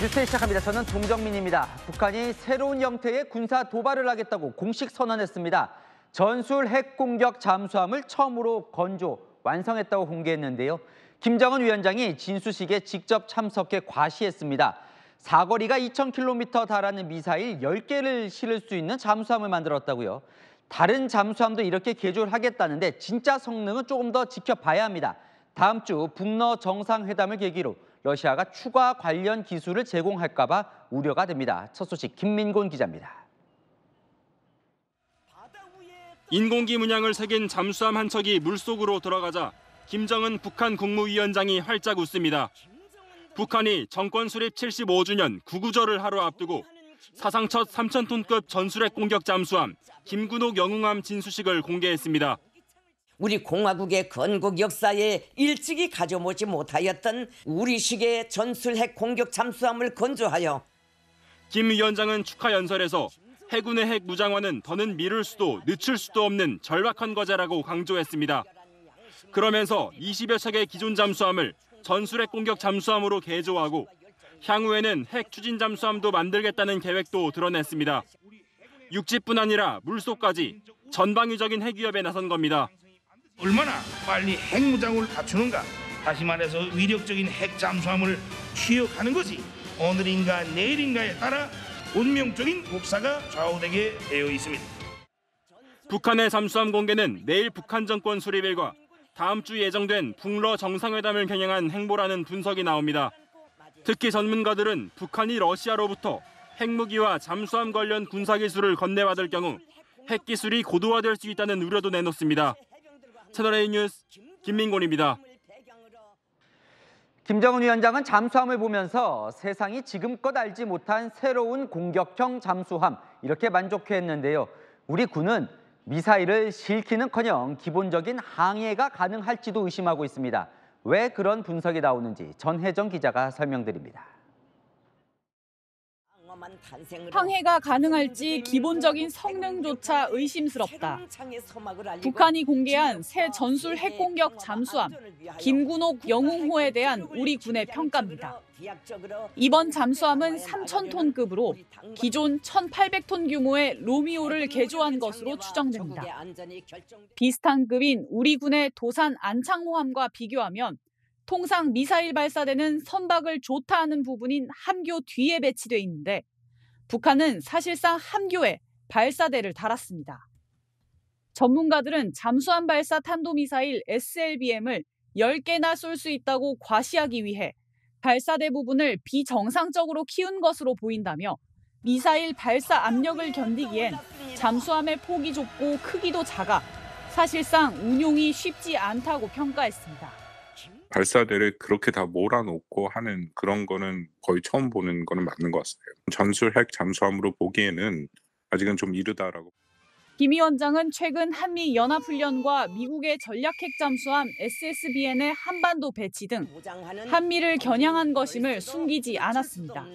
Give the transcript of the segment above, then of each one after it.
뉴스 시작합니다. 저는 동정민입니다. 북한이 새로운 형태의 군사 도발을 하겠다고 공식 선언했습니다. 전술 핵공격 잠수함을 처음으로 건조, 완성했다고 공개했는데요. 김정은 위원장이 진수식에 직접 참석해 과시했습니다. 사거리가 2,000km 달하는 미사일 10개를 실을 수 있는 잠수함을 만들었다고요. 다른 잠수함도 이렇게 개조를 하겠다는데 진짜 성능은 조금 더 지켜봐야 합니다. 다음 주 북러 정상회담을 계기로 러시아가 추가 관련 기술을 제공할까 봐 우려가 됩니다. 첫 소식 김민곤 기자입니다. 인공기 문양을 새긴 잠수함 한 척이 물속으로 들어가자 김정은 북한 국무위원장이 활짝 웃습니다. 북한이 정권 수립 75주년 구구절을 하루 앞두고 사상 첫 3,000톤급 전술핵 공격 잠수함 김군옥 영웅함 진수식을 공개했습니다. 우리 공화국의 건국 역사에 일찍이 가져오지 못하였던 우리식의 전술핵 공격 잠수함을 건조하여 김 위원장은 축하 연설에서 해군의 핵 무장화는 더는 미룰 수도 늦출 수도 없는 절박한 과제라고 강조했습니다. 그러면서 20여 척의 기존 잠수함을 전술핵 공격 잠수함으로 개조하고 향후에는 핵 추진 잠수함도 만들겠다는 계획도 드러냈습니다. 육지뿐 아니라 물속까지 전방위적인 핵 위협에 나선 겁니다. 얼마나 빨리 핵무장을 갖추는가, 다시 말해서 위력적인 핵 잠수함을 취역하는 것이 오늘인가 내일인가에 따라 운명적인 국사가 좌우되게 되어 있습니다. 북한의 잠수함 공개는 내일 북한 정권 수립일과 다음 주 예정된 북러 정상회담을 겨냥한 행보라는 분석이 나옵니다. 특히 전문가들은 북한이 러시아로부터 핵무기와 잠수함 관련 군사기술을 건네받을 경우 핵기술이 고도화될 수 있다는 우려도 내놓습니다. 채널A 뉴스 김민곤입니다. 김정은 위원장은 잠수함을 보면서 세상이 지금껏 알지 못한 새로운 공격형 잠수함 이렇게 만족해했는데요. 우리 군은 미사일을 실기는커녕 기본적인 항해가 가능할지도 의심하고 있습니다. 왜 그런 분석이 나오는지 전혜정 기자가 설명드립니다. 항해가 가능할지 기본적인 성능조차 의심스럽다. 북한이 공개한 새 전술 핵공격 잠수함 김군옥 영웅호에 대한 우리 군의 평가입니다. 이번 잠수함은 3,000톤급으로 기존 1,800톤 규모의 로미오를 개조한 것으로 추정됩니다. 비슷한 급인 우리 군의 도산 안창호함과 비교하면 통상 미사일 발사대는 선박을 조타하는 부분인 함교 뒤에 배치돼 있는데 북한은 사실상 함교에 발사대를 달았습니다. 전문가들은 잠수함 발사 탄도미사일 SLBM을 10개나 쏠 수 있다고 과시하기 위해 발사대 부분을 비정상적으로 키운 것으로 보인다며 미사일 발사 압력을 견디기엔 잠수함의 폭이 좁고 크기도 작아 사실상 운용이 쉽지 않다고 평가했습니다. 발사대를 그렇게 다 몰아놓고 하는 그런 거는 거의 처음 보는 거는 맞는 것 같습니다. 전술 핵 잠수함으로 보기에는 아직은 좀 이르다라고. 김 위원장은 최근 한미 연합훈련과 미국의 전략핵 잠수함 SSBN의 한반도 배치 등 한미를 겨냥한 것임을 숨기지 않았습니다.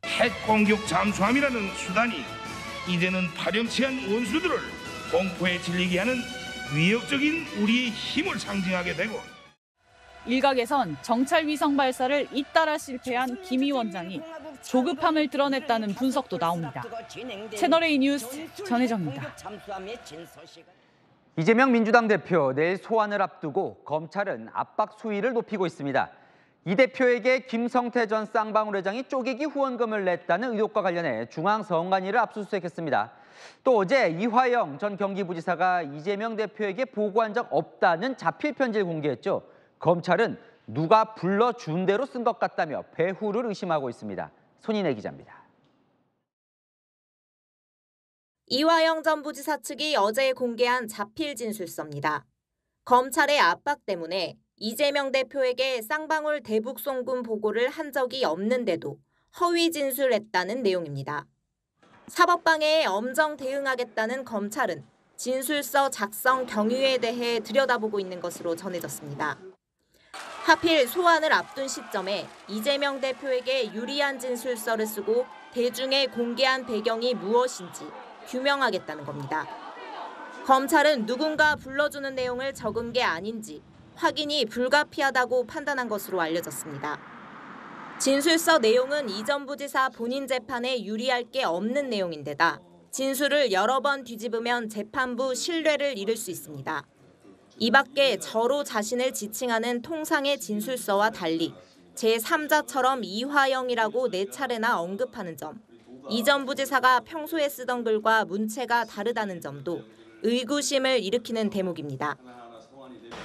핵 공격 잠수함이라는 수단이 이제는 파렴치한 원수들을 공포에 질리게 하는 위협적인 우리의 힘을 상징하게 되고 일각에선 정찰 위성 발사를 잇따라 실패한 김 위원장이 조급함을 드러냈다는 분석도 나옵니다. 채널A 뉴스 전혜정입니다. 이재명 민주당 대표 내일 소환을 앞두고 검찰은 압박 수위를 높이고 있습니다. 이 대표에게 김성태 전 쌍방울 회장이 쪼개기 후원금을 냈다는 의혹과 관련해 중앙선관위를 압수수색했습니다. 또 어제 이화영 전 경기부지사가 이재명 대표에게 보고한 적 없다는 자필 편지를 공개했죠. 검찰은 누가 불러준 대로 쓴 것 같다며 배후를 의심하고 있습니다. 손인혜 기자입니다. 이화영 전 부지사 측이 어제 공개한 자필 진술서입니다. 검찰의 압박 때문에 이재명 대표에게 쌍방울 대북송금 보고를 한 적이 없는데도 허위 진술했다는 내용입니다. 사법방해에 엄정 대응하겠다는 검찰은 진술서 작성 경위에 대해 들여다보고 있는 것으로 전해졌습니다. 하필 소환을 앞둔 시점에 이재명 대표에게 유리한 진술서를 쓰고 대중에 공개한 배경이 무엇인지 규명하겠다는 겁니다. 검찰은 누군가 불러주는 내용을 적은 게 아닌지 확인이 불가피하다고 판단한 것으로 알려졌습니다. 진술서 내용은 이 전 부지사 본인 재판에 유리할 게 없는 내용인데다 진술을 여러 번 뒤집으면 재판부 신뢰를 잃을 수 있습니다. 이 밖에 저로 자신을 지칭하는 통상의 진술서와 달리 제3자처럼 이화영이라고 4차례나 언급하는 점, 이 전 부지사가 평소에 쓰던 글과 문체가 다르다는 점도 의구심을 일으키는 대목입니다.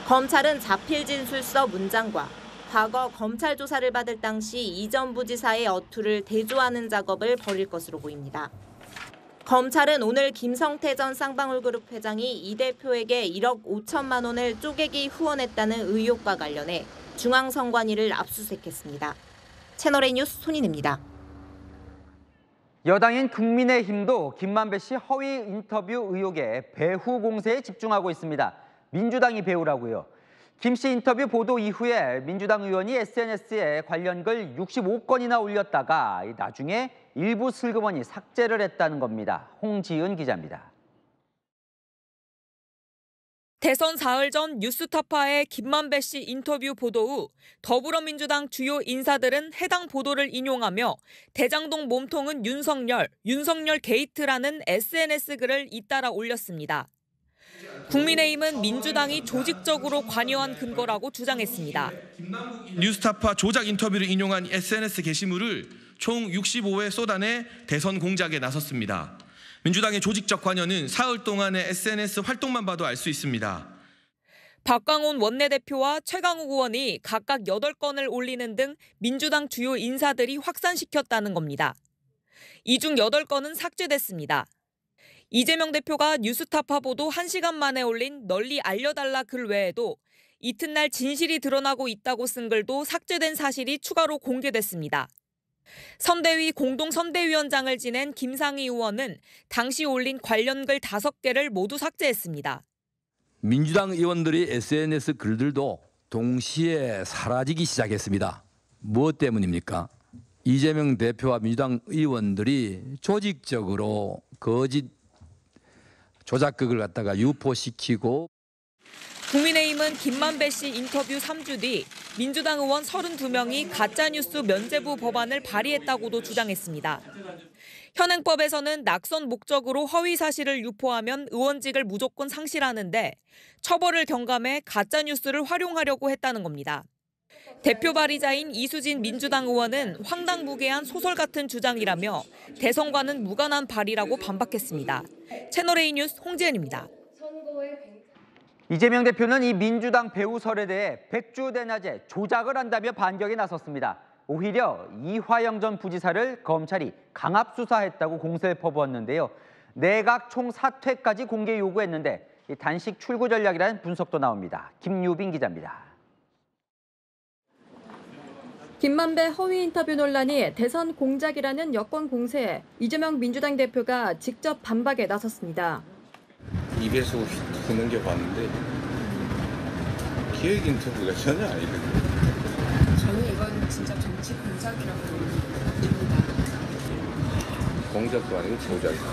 검찰은 자필 진술서 문장과 과거 검찰 조사를 받을 당시 이 전 부지사의 어투를 대조하는 작업을 벌일 것으로 보입니다. 검찰은 오늘 김성태 전 쌍방울그룹 회장이 이 대표에게 1억 5천만 원을 쪼개기 후원했다는 의혹과 관련해 중앙선관위를 압수수색했습니다. 채널A 뉴스 손인입니다. 여당인 국민의힘도 김만배 씨 허위 인터뷰 의혹에 배후 공세에 집중하고 있습니다. 민주당이 배우라고요. 김 씨 인터뷰 보도 이후에 민주당 의원이 SNS에 관련 글 65건이나 올렸다가 나중에 일부 슬그머니 삭제를 했다는 겁니다. 홍지은 기자입니다. 대선 사흘 전 뉴스타파의 김만배 씨 인터뷰 보도 후 더불어민주당 주요 인사들은 해당 보도를 인용하며 대장동 몸통은 윤석열 게이트라는 SNS 글을 잇따라 올렸습니다. 국민의힘은 민주당이 조직적으로 관여한 근거라고 주장했습니다. 뉴스타파 조작 인터뷰를 인용한 SNS 게시물을 총 65회 쏟아내 대선 공작에 나섰습니다. 민주당의 조직적 관여는 사흘 동안의 SNS 활동만 봐도 알 수 있습니다. 박광온 원내대표와 최강욱 의원이 각각 8건을 올리는 등 민주당 주요 인사들이 확산시켰다는 겁니다. 이 중 8건은 삭제됐습니다. 이재명 대표가 뉴스타파 보도 1시간 만에 올린 널리 알려달라 글 외에도 이튿날 진실이 드러나고 있다고 쓴 글도 삭제된 사실이 추가로 공개됐습니다. 선대위 공동선대위원장을 지낸 김상희 의원은 당시 올린 관련 글 5개를 모두 삭제했습니다. 민주당 의원들의 SNS 글들도 동시에 사라지기 시작했습니다. 무엇 때문입니까? 이재명 대표와 민주당 의원들이 조직적으로 거짓 조작극을 갖다가 유포시키고. 국민의힘은 김만배 씨 인터뷰 3주 뒤 민주당 의원 32명이 가짜뉴스 면제부 법안을 발의했다고도 주장했습니다. 현행법에서는 낙선 목적으로 허위 사실을 유포하면 의원직을 무조건 상실하는데 처벌을 경감해 가짜뉴스를 활용하려고 했다는 겁니다. 대표 발의자인 이수진 민주당 의원은 황당무계한 소설 같은 주장이라며 대선과는 무관한 발의라고 반박했습니다. 채널A 뉴스 홍지은입니다. 이재명 대표는 이 민주당 배우설에 대해 백주대낮에 조작을 한다며 반격에 나섰습니다. 오히려 이화영 전 부지사를 검찰이 강압수사했다고 공세를 퍼부었는데요. 내각 총사퇴까지 공개 요구했는데 단식 출구 전략이라는 분석도 나옵니다. 김유빈 기자입니다. 김만배 허위 인터뷰 논란이 대선 공작이라는 여권 공세에 이재명 민주당 대표가 직접 반박에 나섰습니다. 입에서 휙 넘겨봤는데 기획 인터뷰가 전혀 아니거든요. 저는 이건 진짜 정치 공작이라고 봅니다. 공작도 아니고 조작이다.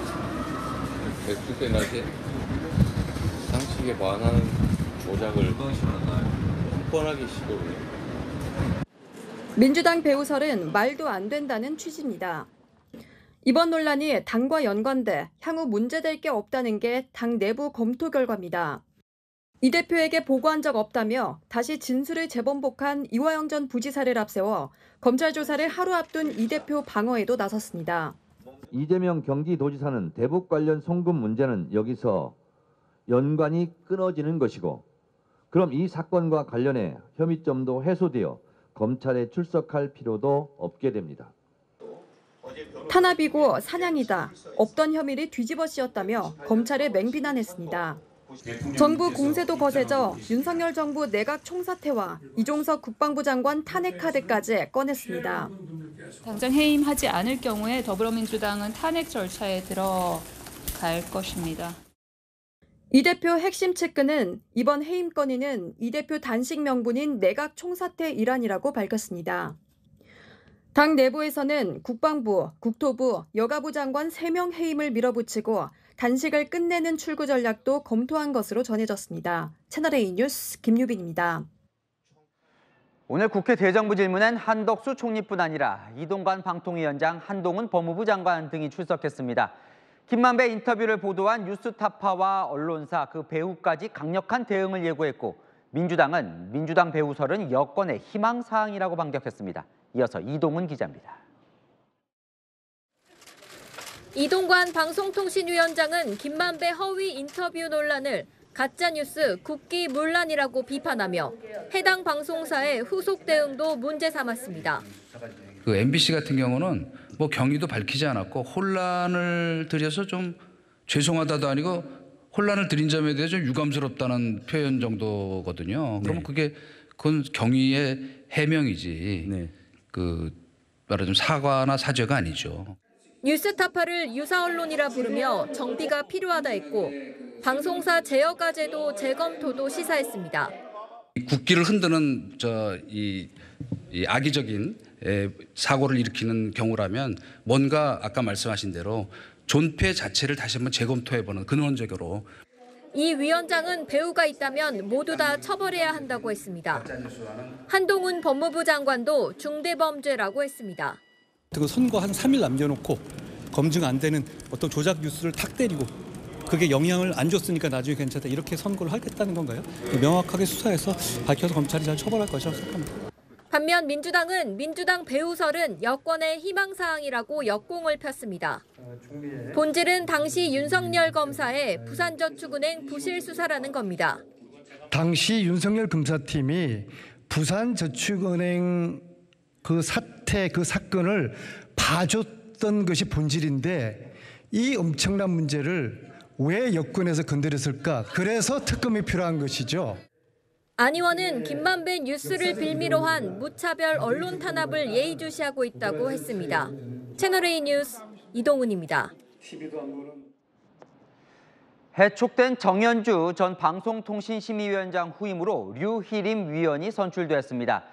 백두대 낮에 상식에 반하는 조작을 뻔뻔하게 시도해요. 민주당 배우설은 말도 안 된다는 취지입니다. 이번 논란이 당과 연관돼 향후 문제될 게 없다는 게 당 내부 검토 결과입니다. 이 대표에게 보고한 적 없다며 다시 진술을 재번복한 이화영 전 부지사를 앞세워 검찰 조사를 하루 앞둔 이 대표 방어에도 나섰습니다. 이재명 경기도지사는 대북 관련 송금 문제는 여기서 연관이 끊어지는 것이고, 그럼 이 사건과 관련해 혐의점도 해소되어 검찰에 출석할 필요도 없게 됩니다. 탄압이고 사냥이다. 없던 혐의를 뒤집어 씌웠다며 검찰을 맹비난했습니다. 정부 공세도 거세져 윤석열 정부 내각 총사퇴와 이종석 국방부 장관 탄핵 카드까지 꺼냈습니다. 당장 해임하지 않을 경우에 더불어민주당은 탄핵 절차에 들어갈 것입니다. 이 대표 핵심 측근은 이번 해임 건의는 이 대표 단식 명분인 내각 총사퇴 일환이라고 밝혔습니다. 당 내부에서는 국방부, 국토부, 여가부 장관 3명 해임을 밀어붙이고 단식을 끝내는 출구 전략도 검토한 것으로 전해졌습니다. 채널A 뉴스 김유빈입니다. 오늘 국회 대정부 질문엔 한덕수 총리뿐 아니라 이동관 방통위원장, 한동훈 법무부 장관 등이 출석했습니다. 김만배 인터뷰를 보도한 뉴스타파와 언론사, 그 배우까지 강력한 대응을 예고했고, 민주당은 민주당 배우설은 여권의 희망사항이라고 반격했습니다. 이어서 이동훈 기자입니다. 이동관 방송통신위원장은 김만배 허위 인터뷰 논란을 가짜뉴스 국기문란이라고 비판하며 해당 방송사의 후속 대응도 문제 삼았습니다. 그 MBC 같은 경우는 뭐 경위도 밝히지 않았고 혼란을 드려서 좀 죄송하다도 아니고 혼란을 드린 점에 대해 좀 유감스럽다는 표현 정도거든요. 그러면 그건 경위의 해명이지 그 말하자면 사과나 사죄가 아니죠. 뉴스타파를 유사언론이라 부르며 정비가 필요하다 했고 방송사 제어과제도 재검토도 시사했습니다. 국기를 흔드는 이 악의적인 사고를 일으키는 경우라면 뭔가 아까 말씀하신 대로 존폐 자체를 다시 한번 재검토해보는 근원적으로. 이 위원장은 배우가 있다면 모두 다 처벌해야 한다고 했습니다. 한동훈 법무부 장관도 중대범죄라고 했습니다. 그 선거 한 3일 남겨놓고 검증 안 되는 어떤 조작 뉴스를 탁 때리고 그게 영향을 안 줬으니까 나중에 괜찮다 이렇게 선고를 하겠다는 건가요? 명확하게 수사해서 밝혀서 검찰이 잘 처벌할 것이라고 생각합니다. 반면 민주당은 민주당 배우설은 여권의 희망사항이라고 역공을 폈습니다. 본질은 당시 윤석열 검사의 부산저축은행 부실 수사라는 겁니다. 당시 윤석열 검사팀이 부산저축은행 그 사태, 그 사건을 봐줬던 것이 본질인데 이 엄청난 문제를 왜 여권에서 건드렸을까? 그래서 특검이 필요한 것이죠. 안 의원은 김만배 뉴스를 빌미로 한 무차별 언론 탄압을 예의주시하고 있다고 했습니다. 채널A 뉴스 이동훈입니다. 해촉된 정현주 전 방송통신심의위원장 후임으로 류희림 위원이 선출됐습니다.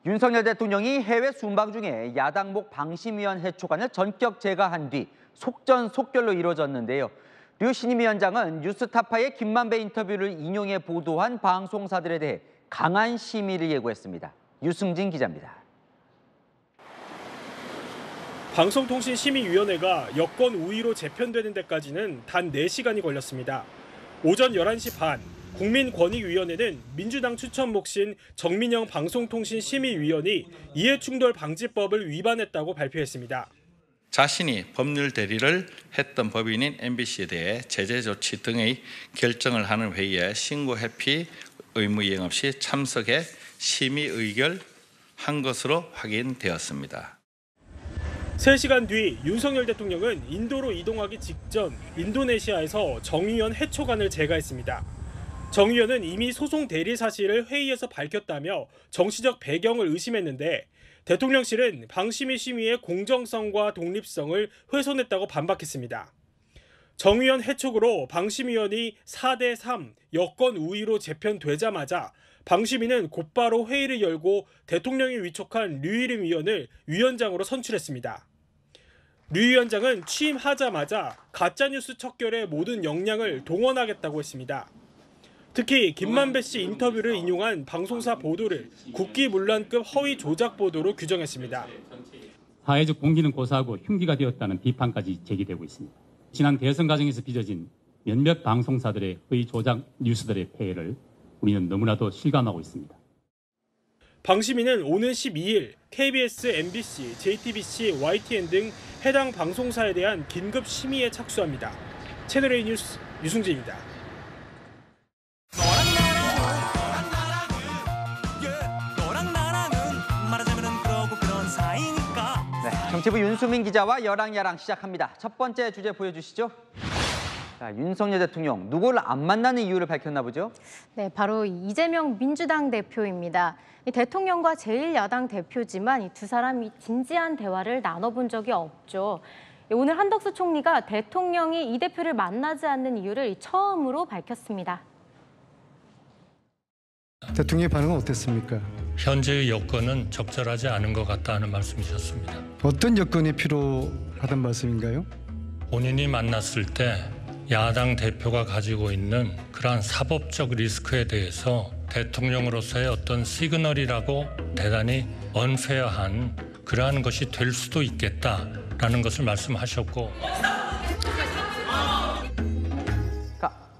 윤석열 대통령이 해외 순방 중에 야당목 방심위원 해촉안을 전격 제거한 뒤 속전속결로 이루어졌는데요. 류 신임 위원장은 뉴스타파의 김만배 인터뷰를 인용해 보도한 방송사들에 대해 강한 심의를 예고했습니다. 유승진 기자입니다. 방송통신심의위원회가 여권 우위로 재편되는 데까지는 단 4시간이 걸렸습니다. 오전 11시 반, 국민권익위원회는 민주당 추천 몫인 정민영 방송통신심의위원이 이해충돌방지법을 위반했다고 발표했습니다. 자신이 법률 대리를 했던 법인인 MBC에 대해 제재 조치 등의 결정을 하는 회의에 신고 회피 의무 이행 없이 참석해 심의 의결한 것으로 확인되었습니다. 3시간 뒤 윤석열 대통령은 인도로 이동하기 직전 인도네시아에서 정 의원 해촉안을 제거했습니다. 정 의원은 이미 소송 대리 사실을 회의에서 밝혔다며 정치적 배경을 의심했는데 대통령실은 방심위 심의의 공정성과 독립성을 훼손했다고 반박했습니다. 정 의원 해촉으로 방심위원이 4대3 여권 우위로 재편되자마자 방심위는 곧바로 회의를 열고 대통령이 위촉한 류희림 위원을 위원장으로 선출했습니다. 류 위원장은 취임하자마자 가짜뉴스 척결에 모든 역량을 동원하겠다고 했습니다. 특히 김만배 씨 인터뷰를 인용한 방송사 보도를 국기문란급 허위 조작 보도로 규정했습니다. 사회적 공기는 고사하고 흉기가 되었다는 비판까지 제기되고 있습니다. 지난 대선 과정에서 빚어진 몇몇 방송사들의 허위 조작 뉴스들의 폐해를 우리는 너무나도 실감하고 있습니다. 방심위는 오는 12일 KBS, MBC, JTBC, YTN 등 해당 방송사에 대한 긴급 심의에 착수합니다. 채널A 뉴스 유승진입니다. 정치부 윤수민 기자와 여랑야랑 시작합니다. 첫 번째 주제 보여주시죠. 자, 윤석열 대통령 누구를 안 만나는 이유를 밝혔나 보죠? 네, 바로 이재명 민주당 대표입니다. 이 대통령과 제1야당 대표지만 이 두 사람이 진지한 대화를 나눠본 적이 없죠. 오늘 한덕수 총리가 대통령이 이 대표를 만나지 않는 이유를 처음으로 밝혔습니다. 대통령의 반응은 어땠습니까? 현재의 여건은 적절하지 않은 것 같다는 말씀이셨습니다. 어떤 여건이 필요하단 말씀인가요? 본인이 만났을 때 야당 대표가 가지고 있는 그러한 사법적 리스크에 대해서 대통령으로서의 어떤 시그널이라고 대단히 언페어한 그러한 것이 될 수도 있겠다라는 것을 말씀하셨고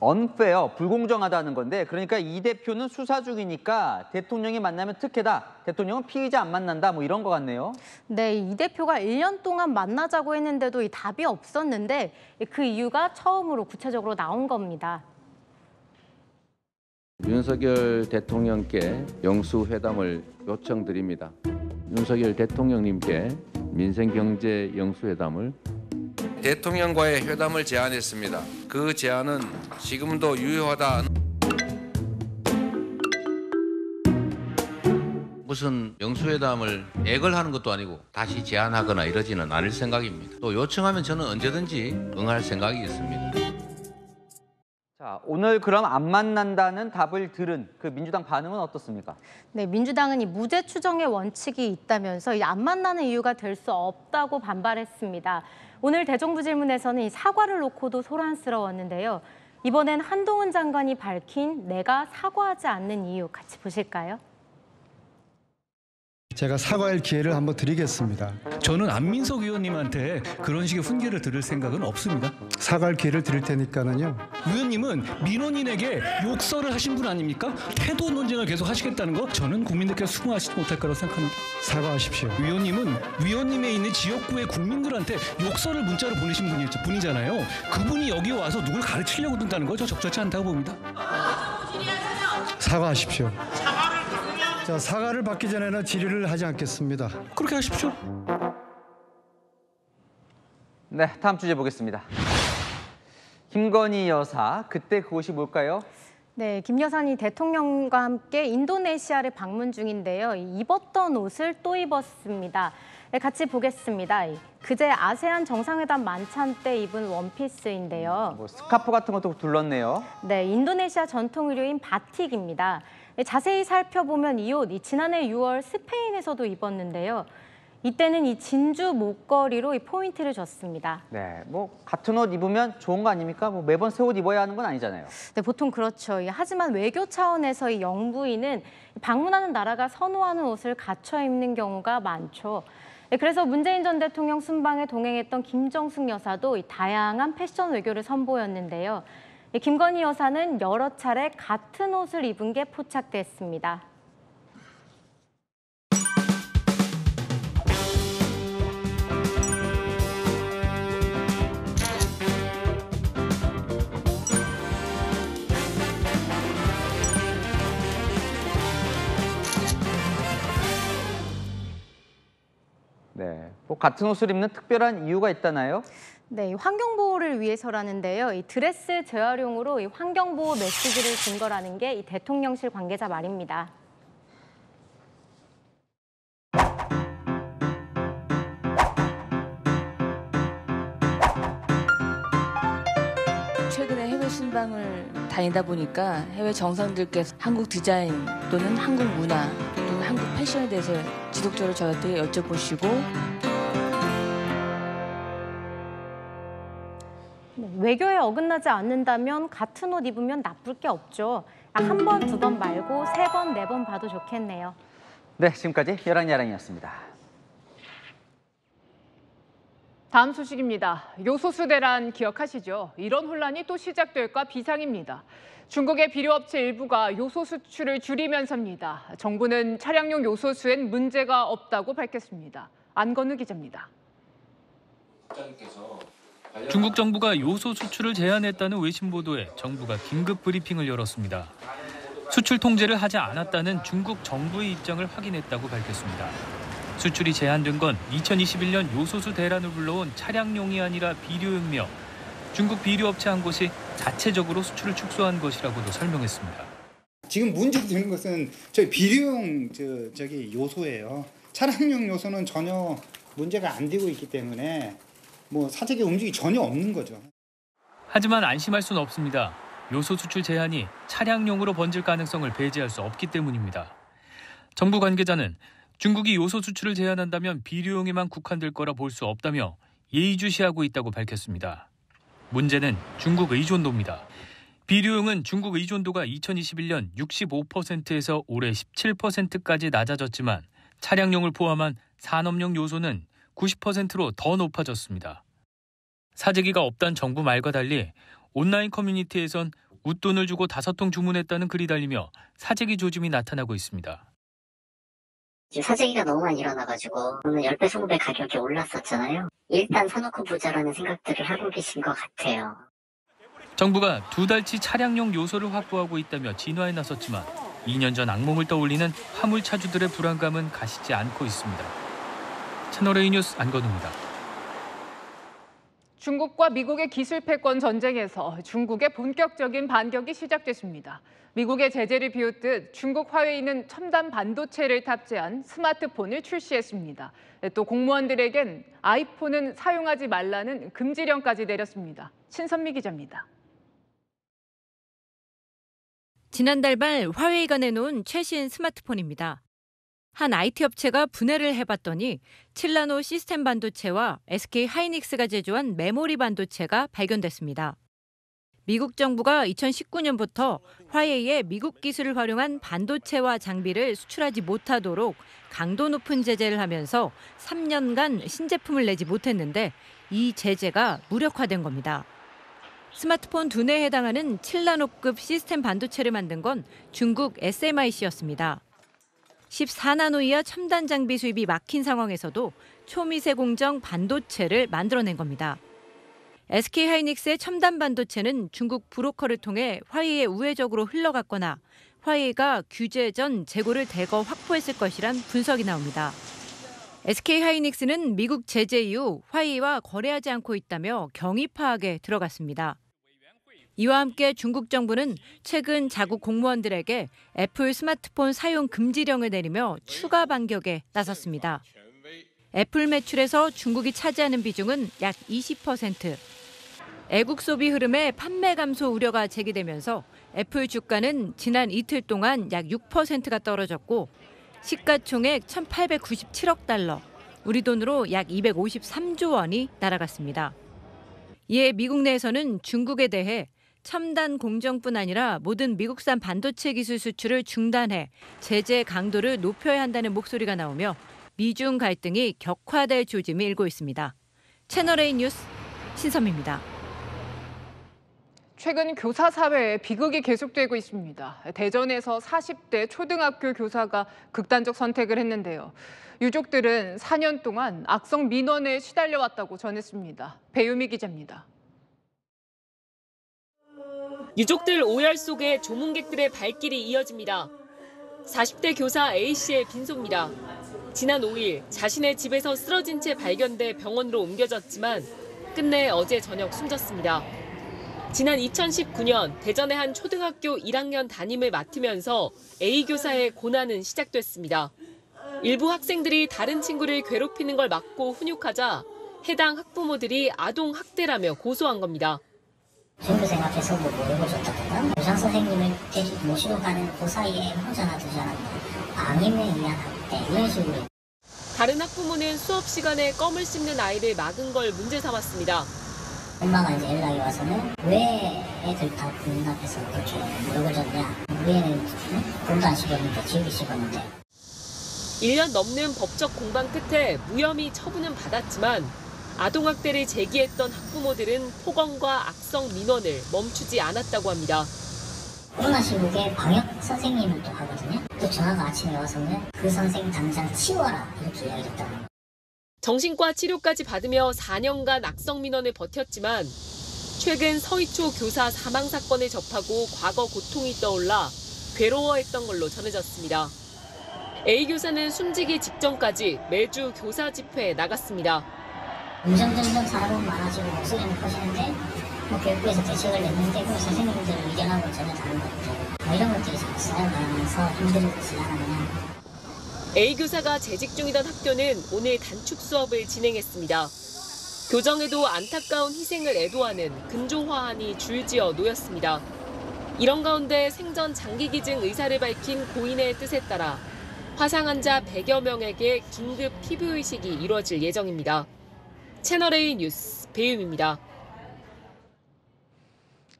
unfair, 불공정하다는 건데 그러니까 이 대표는 수사 중이니까 대통령이 만나면 특혜다. 대통령은 피의자 안 만난다. 뭐 이런 것 같네요. 네, 이 대표가 1년 동안 만나자고 했는데도 이 답이 없었는데 그 이유가 처음으로 구체적으로 나온 겁니다. 윤석열 대통령께 영수회담을 요청드립니다. 윤석열 대통령님께 민생경제 영수회담을 대통령과의 회담을 제안했습니다. 그 제안은 지금도 유효하다. 무슨 영수회담을 액을 하는 것도 아니고 다시 제안하거나 이러지는 않을 생각입니다. 또 요청하면 저는 언제든지 응할 생각이 있습니다. 자, 오늘 그럼 안 만난다는 답을 들은 그 민주당 반응은 어떻습니까? 네, 민주당은 이 무죄 추정의 원칙이 있다면서 이 안 만나는 이유가 될 수 없다고 반발했습니다. 오늘 대정부 질문에서는 이 사과를 놓고도 소란스러웠는데요. 이번엔 한동훈 장관이 밝힌 내가 사과하지 않는 이유 같이 보실까요? 제가 사과할 기회를 한번 드리겠습니다. 저는 안민석 의원님한테 그런 식의 훈계를 들을 생각은 없습니다. 사과할 기회를 드릴 테니까는요. 의원님은 민원인에게 욕설을 하신 분 아닙니까? 태도 논쟁을 계속 하시겠다는 거 저는 국민들께서 수긍하시지 못할 거라고 생각합니다. 사과하십시오. 의원님은 위원님에 있는 지역구의 국민들한테 욕설을 문자로 보내신 분이잖아요. 그분이 여기 와서 누굴 가르치려고 든다는 거 저 적절치 않다고 봅니다. 사과하십시오. 자, 사과를 받기 전에는 질의를 하지 않겠습니다. 그렇게 하십시오. 네, 다음 주제 보겠습니다. 김건희 여사, 그때 그곳이 뭘까요? 네, 김 여사는 대통령과 함께 인도네시아를 방문 중인데요. 입었던 옷을 또 입었습니다. 네, 같이 보겠습니다. 그제 아세안 정상회담 만찬 때 입은 원피스인데요. 뭐 스카프 같은 것도 둘렀네요. 네, 인도네시아 전통 의류인 바틱입니다. 자세히 살펴보면 이 옷, 지난해 6월 스페인에서도 입었는데요. 이때는 이 진주 목걸이로 이 포인트를 줬습니다. 네, 뭐 같은 옷 입으면 좋은 거 아닙니까? 뭐 매번 새 옷 입어야 하는 건 아니잖아요. 네, 보통 그렇죠. 하지만 외교 차원에서 이 영부인은 방문하는 나라가 선호하는 옷을 갖춰 입는 경우가 많죠. 네, 그래서 문재인 전 대통령 순방에 동행했던 김정숙 여사도 이 다양한 패션 외교를 선보였는데요. 김건희 여사는 여러 차례 같은 옷을 입은 게 포착됐습니다. 네, 뭐 같은 옷을 입는 특별한 이유가 있다나요? 네, 환경보호를 위해서라는데요. 이 드레스 재활용으로 이 환경보호 메시지를 준 거라는 게 이 대통령실 관계자 말입니다. 최근에 해외 순방을 다니다 보니까 해외 정상들께서 한국 디자인 또는 한국 문화 또는 한국 패션에 대해서 지속적으로 저한테 여쭤보시고 외교에 어긋나지 않는다면 같은 옷 입으면 나쁠 게 없죠. 한 번, 두 번 말고 세 번, 네 번 봐도 좋겠네요. 네, 지금까지 야랑야랑이었습니다. 다음 소식입니다. 요소수 대란 기억하시죠? 이런 혼란이 또 시작될까 비상입니다. 중국의 비료업체 일부가 요소 수출을 줄이면서입니다. 정부는 차량용 요소수엔 문제가 없다고 밝혔습니다. 안건우 기자입니다. 중국 정부가 요소 수출을 제한했다는 외신 보도에 정부가 긴급 브리핑을 열었습니다. 수출 통제를 하지 않았다는 중국 정부의 입장을 확인했다고 밝혔습니다. 수출이 제한된 건 2021년 요소수 대란을 불러온 차량용이 아니라 비료용이며 중국 비료업체 한 곳이 자체적으로 수출을 축소한 것이라고도 설명했습니다. 지금 문제가 되는 것은 저희 비료용 요소예요. 차량용 요소는 전혀 문제가 안 되고 있기 때문에 사재기 움직임이 전혀 없는 거죠. 하지만 안심할 수는 없습니다. 요소 수출 제한이 차량용으로 번질 가능성을 배제할 수 없기 때문입니다. 정부 관계자는 중국이 요소 수출을 제한한다면 비료용에만 국한될 거라 볼 수 없다며 예의주시하고 있다고 밝혔습니다. 문제는 중국 의존도입니다. 비료용은 중국 의존도가 2021년 65%에서 올해 17%까지 낮아졌지만 차량용을 포함한 산업용 요소는 90%로 더 높아졌습니다. 사재기가 없단 정부 말과 달리 온라인 커뮤니티에선 웃돈을 주고 5통 주문했다는 글이 달리며 사재기 조짐이 나타나고 있습니다. 지금 사재기가 너무 많이 일어나가지고 오늘 10배, 20배 가격이 올랐었잖아요. 일단 사놓고 보자라는 생각들을 하고 계신 것 같아요. 정부가 2달치 차량용 요소를 확보하고 있다며 진화에 나섰지만 2년 전 악몽을 떠올리는 화물차주들의 불안감은 가시지 않고 있습니다. 채널A 뉴스 안건우입니다. 중국과 미국의 기술 패권 전쟁에서 중국의 본격적인 반격이 시작됐습니다. 미국의 제재를 비웃듯 중국 화웨이는 첨단 반도체를 탑재한 스마트폰을 출시했습니다. 또 공무원들에겐 아이폰은 사용하지 말라는 금지령까지 내렸습니다. 신선미 기자입니다. 지난달 말 화웨이가 내놓은 최신 스마트폰입니다. 한 IT 업체가 분해를 해봤더니 7나노 시스템 반도체와 SK 하이닉스가 제조한 메모리 반도체가 발견됐습니다. 미국 정부가 2019년부터 화웨이에 미국 기술을 활용한 반도체와 장비를 수출하지 못하도록 강도 높은 제재를 하면서 3년간 신제품을 내지 못했는데 이 제재가 무력화된 겁니다. 스마트폰 두뇌에 해당하는 7나노급 시스템 반도체를 만든 건 중국 SMIC였습니다. 14나노 이하 첨단 장비 수입이 막힌 상황에서도 초미세 공정 반도체를 만들어낸 겁니다. SK 하이닉스의 첨단 반도체는 중국 브로커를 통해 화웨이에 우회적으로 흘러갔거나 화웨이가 규제 전 재고를 대거 확보했을 것이란 분석이 나옵니다. SK 하이닉스는 미국 제재 이후 화웨이와 거래하지 않고 있다며 경위 파악에 들어갔습니다. 이와 함께 중국 정부는 최근 자국 공무원들에게 애플 스마트폰 사용 금지령을 내리며 추가 반격에 나섰습니다. 애플 매출에서 중국이 차지하는 비중은 약 20%. 애국 소비 흐름에 판매 감소 우려가 제기되면서 애플 주가는 지난 이틀 동안 약 6%가 떨어졌고 시가총액 1,897억 달러, 우리 돈으로 약 253조 원이 날아갔습니다. 이에 미국 내에서는 중국에 대해 첨단 공정뿐 아니라 모든 미국산 반도체 기술 수출을 중단해 제재 강도를 높여야 한다는 목소리가 나오며 미중 갈등이 격화될 조짐이 일고 있습니다. 채널A 뉴스 신선미입니다. 최근 교사 사회에 비극이 계속되고 있습니다. 대전에서 40대 초등학교 교사가 극단적 선택을 했는데요. 유족들은 4년 동안 악성 민원에 시달려왔다고 전했습니다. 배유미 기자입니다. 유족들 오열 속에 조문객들의 발길이 이어집니다. 40대 교사 A씨의 빈소입니다. 지난 5일 자신의 집에서 쓰러진 채 발견돼 병원으로 옮겨졌지만 끝내 어제 저녁 숨졌습니다. 지난 2019년 대전의 한 초등학교 1학년 담임을 맡으면서 A 교사의 고난은 시작됐습니다. 일부 학생들이 다른 친구를 괴롭히는 걸 막고 훈육하자 해당 학부모들이 아동 학대라며 고소한 겁니다. 중교생 앞에서 모욕을 줬다거나 교장 선생님을 모시고 가는 그 사이에 혼자나 두자나 악의에 의한 학대 이런 식으로. 다른 학부모는 수업 시간에 껌을 씹는 아이를 막은 걸 문제 삼았습니다. 엄마가 이제 연락이 와서는 왜 애들 다 문 앞에서 그렇게 모욕을 줬냐. 우리 애는 공도 안 씹었는데 지우개 씹었는데. 1년 넘는 법적 공방 끝에 무혐의 처분은 받았지만 아동학대를 제기했던 학부모들은 폭언과 악성 민원을 멈추지 않았다고 합니다. 코로나 시국에 방역 선생님을 또 하거든요. 또 전화가 아침에 와서는 그 선생님 당장 치워라 이렇게 이야기했다고. 정신과 치료까지 받으며 4년간 악성 민원을 버텼지만 최근 서희초 교사 사망 사건을 접하고 과거 고통이 떠올라 괴로워했던 걸로 전해졌습니다. A 교사는 숨지기 직전까지 매주 교사 집회에 나갔습니다. 점점 사람은 많아지고 목소리는 커지는데 교육부에서 대책을 냈는데 그 선생님들은 이전하고 전혀 다른 것들 이런 것들이 자꾸 쌓여가면서 힘들고 지나가느냐. A 교사가 재직 중이던 학교는 오늘 단축 수업을 진행했습니다. 교정에도 안타까운 희생을 애도하는 근조 화환이 줄지어 놓였습니다. 이런 가운데 생전 장기 기증 의사를 밝힌 고인의 뜻에 따라 화상 환자 100여 명에게 긴급 피부이식이 이루어질 예정입니다. 채널A 뉴스 배유미입니다.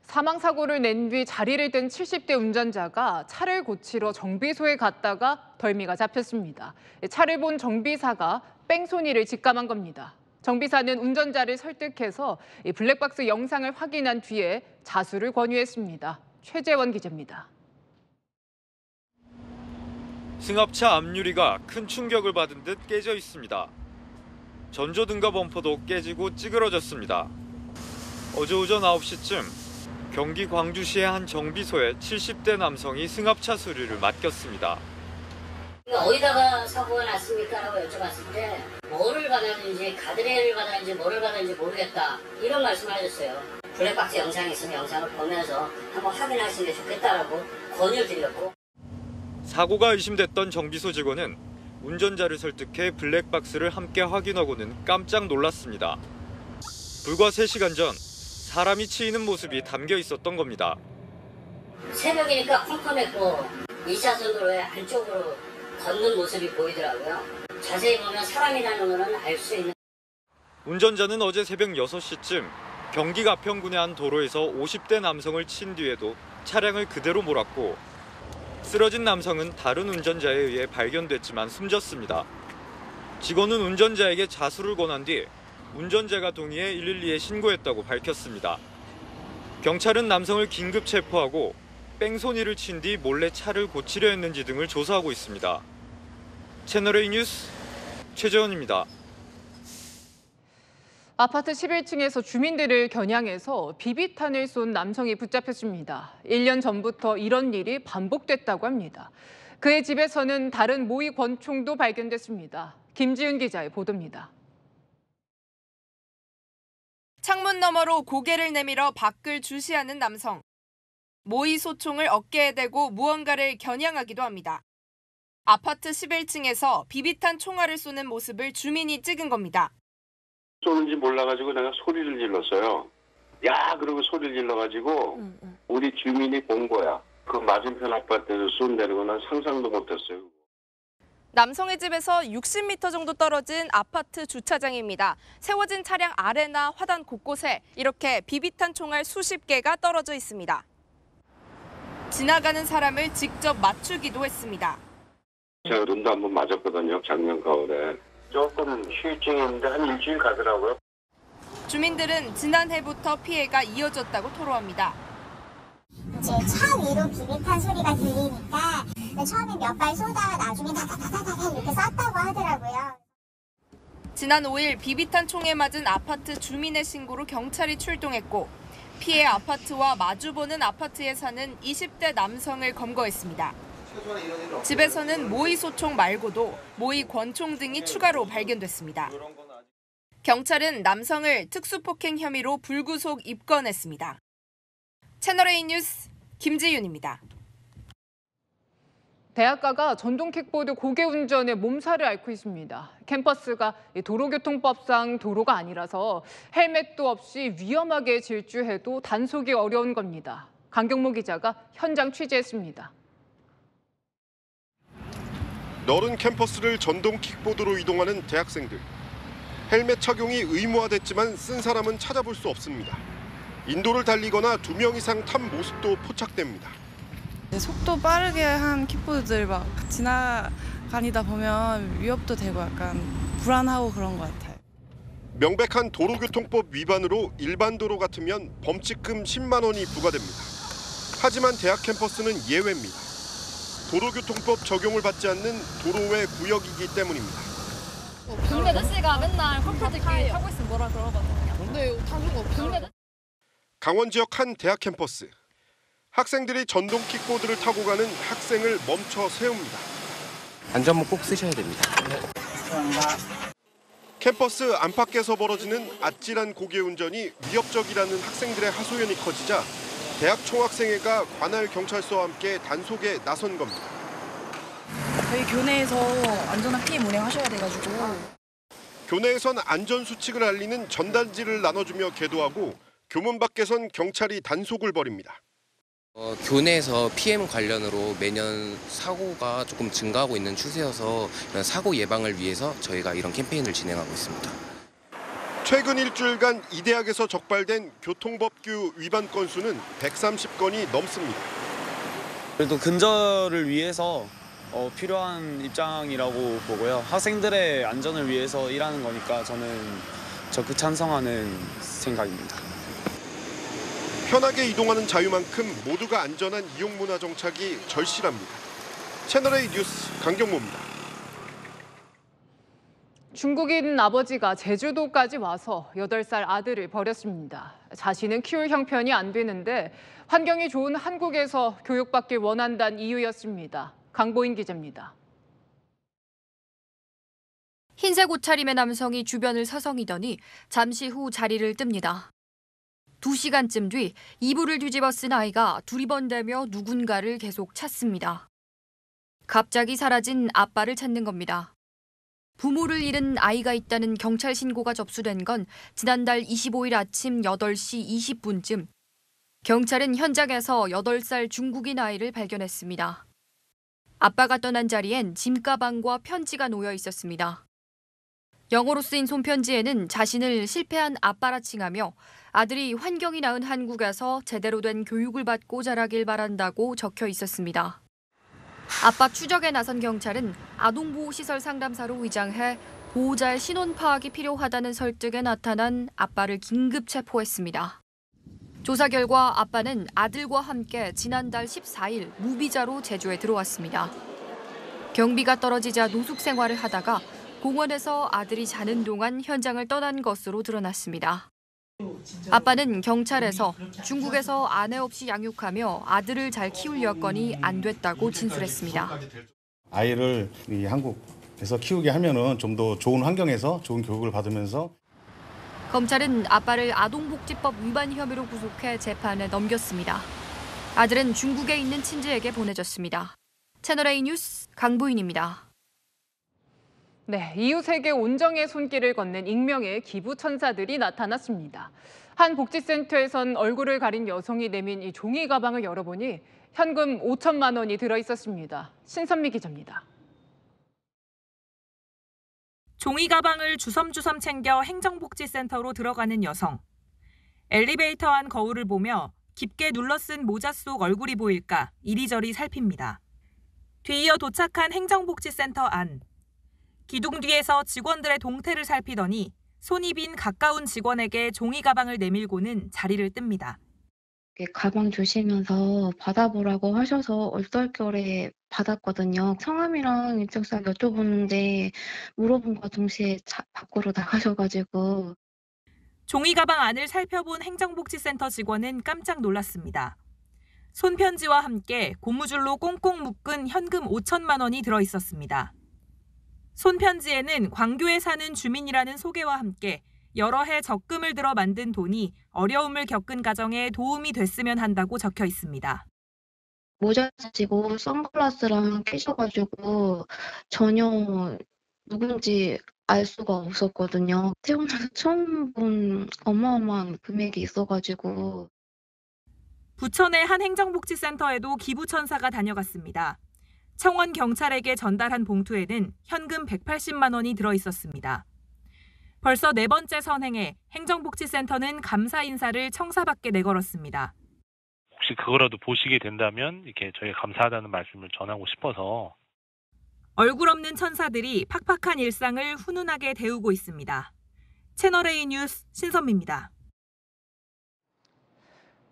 사망사고를 낸 뒤 자리를 뜬 70대 운전자가 차를 고치러 정비소에 갔다가 덜미가 잡혔습니다. 차를 본 정비사가 뺑소니를 직감한 겁니다. 정비사는 운전자를 설득해서 블랙박스 영상을 확인한 뒤에 자수를 권유했습니다. 최재원 기자입니다. 승합차 앞유리가 큰 충격을 받은 듯 깨져 있습니다. 전조등과 범퍼도 깨지고 찌그러졌습니다. 어제 오전 9시쯤 경기 광주시의 한 정비소에 70대 남성이 승합차 수리를 맡겼습니다. 어디다가 사고가 났습니까? 라고 여쭤봤을 때 뭐를 받았는지, 가드레일을 받았는지 뭐를 받았는지 모르겠다, 이런 말씀을 하셨어요. 블랙박스 영상이 있으면 영상을 보면서 한번 확인하시는 게 좋겠다라고 권유를 드렸고. 사고가 의심됐던 정비소 직원은 운전자를 설득해 블랙박스를 함께 확인하고는 깜짝 놀랐습니다. 불과 3시간 전 사람이 치이는 모습이 담겨 있었던 겁니다. 새벽이니까 컴컴했고 2차선 도로의 안쪽으로 걷는 모습이 보이더라고요. 자세히 보면 사람이라는 거는 알 수 있는. 운전자는 어제 새벽 6시쯤 경기 가평군의 한 도로에서 50대 남성을 친 뒤에도 차량을 그대로 몰았고, 쓰러진 남성은 다른 운전자에 의해 발견됐지만 숨졌습니다. 직원은 운전자에게 자수를 권한 뒤 운전자가 동의해 112에 신고했다고 밝혔습니다. 경찰은 남성을 긴급 체포하고 뺑소니를 친 뒤 몰래 차를 고치려 했는지 등을 조사하고 있습니다. 채널A 뉴스 최재원입니다. 아파트 11층에서 주민들을 겨냥해서 비비탄을 쏜 남성이 붙잡혔습니다. 1년 전부터 이런 일이 반복됐다고 합니다. 그의 집에서는 다른 모의 권총도 발견됐습니다. 김지윤 기자의 보도입니다. 창문 너머로 고개를 내밀어 밖을 주시하는 남성. 모의 소총을 어깨에 대고 무언가를 겨냥하기도 합니다. 아파트 11층에서 비비탄 총알을 쏘는 모습을 주민이 찍은 겁니다. 쏘는지 몰라가지고 내가 소리를 질렀어요. 야, 그러고 소리를 질러가지고 우리 주민이 본 거야. 그 맞은편 아파트에서 쏜다는 건 난 상상도 못했어요. 남성의 집에서 60m 정도 떨어진 아파트 주차장입니다. 세워진 차량 아래나 화단 곳곳에 이렇게 비비탄 총알 수십 개가 떨어져 있습니다. 지나가는 사람을 직접 맞추기도 했습니다. 제가 눈도 한번 맞았거든요, 작년 가을에. 조금 휴증인데 한 일주일 가더라고요. 주민들은 지난해부터 피해가 이어졌다고 토로합니다. 이제 차 위로 비비탄 소리가 들리니까 처음에 몇 발 쏘다가 나중에 다다다다다 이렇게 쐈다고 하더라고요. 지난 5일 비비탄 총에 맞은 아파트 주민의 신고로 경찰이 출동했고, 피해 아파트와 마주보는 아파트에 사는 20대 남성을 검거했습니다. 집에서는 모의 소총 말고도 모의 권총 등이 추가로 발견됐습니다. 경찰은 남성을 특수폭행 혐의로 불구속 입건했습니다. 채널A 뉴스 김지윤입니다. 대학가가 전동킥보드 고개운전에 몸살을 앓고 있습니다. 캠퍼스가 도로교통법상 도로가 아니라서 헬멧도 없이 위험하게 질주해도 단속이 어려운 겁니다. 강경모 기자가 현장 취재했습니다. 넓은 캠퍼스를 전동 킥보드로 이동하는 대학생들. 헬멧 착용이 의무화됐지만 쓴 사람은 찾아볼 수 없습니다. 인도를 달리거나 2명 이상 탄 모습도 포착됩니다. 속도 빠르게 한 킥보드들 막 지나다니다 보면 위협도 되고 약간 불안하고 그런 것 같아요. 명백한 도로교통법 위반으로 일반 도로 같으면 범칙금 10만 원이 부과됩니다. 하지만 대학 캠퍼스는 예외입니다. 도로교통법 적용을 받지 않는 도로외 구역이기 때문입니다. 동네 아저씨가 맨날 컴퓨터끼리 타고 있으면 뭐라 그러거든요. 근데 타수가 없어요. 강원 지역 한 대학 캠퍼스. 학생들이 전동 킥보드를 타고 가는 학생을 멈춰 세웁니다. 안전모 꼭 쓰셔야 됩니다. 캠퍼스 안팎에서 벌어지는 아찔한 고개운전이 위협적이라는 학생들의 하소연이 커지자 대학 총학생회가 관할 경찰서와 함께 단속에 나선 겁니다. 저희 교내에서 안전한 PM 운행하셔야 돼가지고. 교내에선 안전 수칙을 알리는 전단지를 나눠주며 계도하고 교문 밖에선 경찰이 단속을 벌입니다. 교내에서 PM 관련으로 매년 사고가 조금 증가하고 있는 추세여서 사고 예방을 위해서 저희가 이런 캠페인을 진행하고 있습니다. 최근 일주일간 이 대학에서 적발된 교통법규 위반 건수는 130건이 넘습니다. 그래도 근절을 위해서 필요한 입장이라고 보고요. 학생들의 안전을 위해서 일하는 거니까 저는 적극 찬성하는 생각입니다. 편하게 이동하는 자유만큼 모두가 안전한 이용 문화 정착이 절실합니다. 채널A 뉴스 강경모입니다. 중국인 아버지가 제주도까지 와서 8살 아들을 버렸습니다. 자신은 키울 형편이 안 되는데 환경이 좋은 한국에서 교육받길 원한다는 이유였습니다. 강보인 기자입니다. 흰색 옷차림의 남성이 주변을 서성이더니 잠시 후 자리를 뜹니다. 2시간쯤 뒤 이불을 뒤집어 쓴 아이가 두리번대며 누군가를 계속 찾습니다. 갑자기 사라진 아빠를 찾는 겁니다. 부모를 잃은 아이가 있다는 경찰 신고가 접수된 건 지난달 25일 아침 8시 20분쯤. 경찰은 현장에서 8살 중국인 아이를 발견했습니다. 아빠가 떠난 자리엔 짐가방과 편지가 놓여 있었습니다. 영어로 쓰인 손편지에는 자신을 실패한 아빠라 칭하며 아들이 환경이 나은 한국에서 제대로 된 교육을 받고 자라길 바란다고 적혀 있었습니다. 아빠 추적에 나선 경찰은 아동보호시설 상담사로 위장해 보호자의 신원 파악이 필요하다는 설득에 나타난 아빠를 긴급 체포했습니다. 조사 결과 아빠는 아들과 함께 지난달 14일 무비자로 제주에 들어왔습니다. 경비가 떨어지자 노숙 생활을 하다가 공원에서 아들이 자는 동안 현장을 떠난 것으로 드러났습니다. 아빠는 경찰에서 중국에서 아내 없이 양육하며 아들을 잘 키울 여건이 안 됐다고 진술했습니다. 아이를 이 한국에서 키우게 하면은 좀 더 좋은 환경에서 좋은 교육을 받으면서 검찰은 아빠를 아동복지법 위반 혐의로 구속해 재판에 넘겼습니다. 아들은 중국에 있는 친지에게 보내졌습니다. 채널A 뉴스 강보인입니다. 네, 이웃에게 온정의 손길을 건넨 익명의 기부천사들이 나타났습니다. 한 복지센터에선 얼굴을 가린 여성이 내민 이 종이 가방을 열어보니 현금 5천만 원이 들어있었습니다. 신선미 기자입니다. 종이 가방을 주섬주섬 챙겨 행정복지센터로 들어가는 여성. 엘리베이터 안 거울을 보며 깊게 눌러쓴 모자 속 얼굴이 보일까 이리저리 살핍니다. 뒤이어 도착한 행정복지센터 안. 기둥 뒤에서 직원들의 동태를 살피더니 손이 빈 가까운 직원에게 종이 가방을 내밀고는 자리를 뜹니다. 가방 주시면서 받아보라고 하셔서 얼떨결에 받았거든요. 성함이랑 인적사항 여쭤보는데 물어본과 동시에 밖으로 나가셔가지고. 종이 가방 안을 살펴본 행정복지센터 직원은 깜짝 놀랐습니다. 손편지와 함께 고무줄로 꽁꽁 묶은 현금 5천만 원이 들어있었습니다. 손편지에는 광교에 사는 주민이라는 소개와 함께 여러 해 적금을 들어 만든 돈이 어려움을 겪은 가정에 도움이 됐으면 한다고 적혀 있습니다. 모자 쓰시고 선글라스랑 끼셔가지고 전혀 누군지 알 수가 없었거든요. 태어나서 처음 본 어마어마한 금액이 있어가지고. 부천의 한 행정복지센터에도 기부천사가 다녀갔습니다. 청원 경찰에게 전달한 봉투에는 현금 180만 원이 들어있었습니다. 벌써 4번째 선행에 행정복지센터는 감사 인사를 청사밖에 내걸었습니다. 혹시 그거라도 보시게 된다면 이렇게 저희가 감사하다는 말씀을 전하고 싶어서. 얼굴 없는 천사들이 팍팍한 일상을 훈훈하게 데우고 있습니다. 채널A 뉴스 신선미입니다.